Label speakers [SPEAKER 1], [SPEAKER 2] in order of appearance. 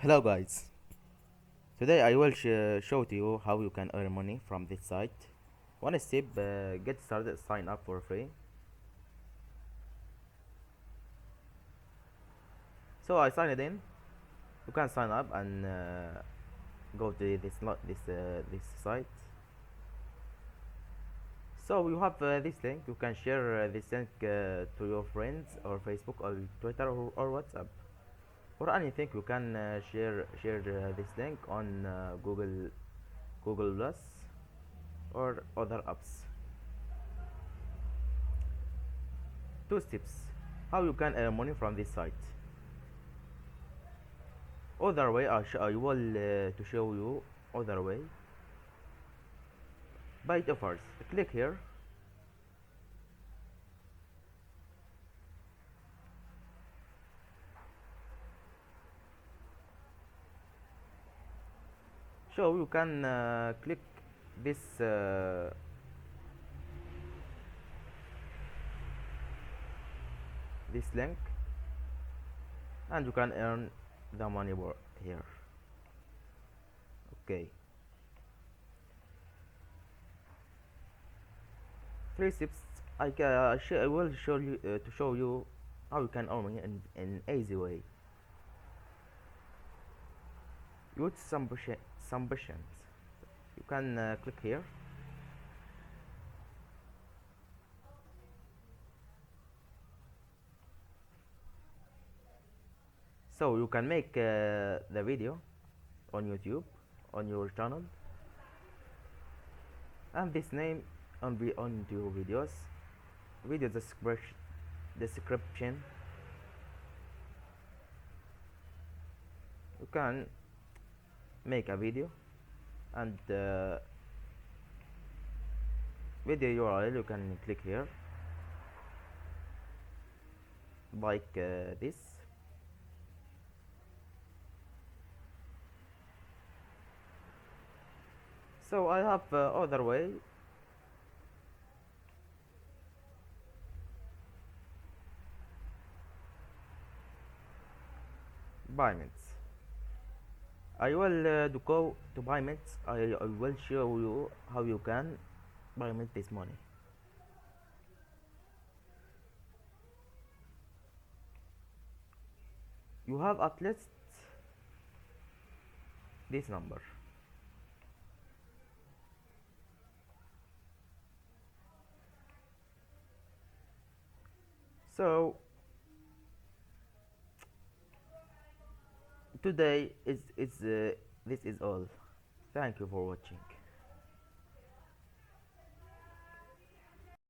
[SPEAKER 1] Hello guys, today I will show to you how you can earn money from this site. One step, get started, sign up for free. So I signed in. You can sign up and go to this site. So you have this link. You can share this link to your friends or Facebook or Twitter or WhatsApp or anything. You can share this link on Google Plus or other apps. Two steps: how you can earn money from this site. Other way, I will to show you other way. Buy it offers. Click here. So you can click this this link, and you can earn the money here. Okay. Three steps. I will show you to show you how you can earn money in easy way. Use some patience. You can click here. So you can make the video on YouTube on your channel and this name on your videos, video description. You can make a video and video URL. You can click here like this. So I have other way. Payments. I will to go to payments. I will show you how you can payment this money. You have at least this number. So today is this is all. Thank you for watching.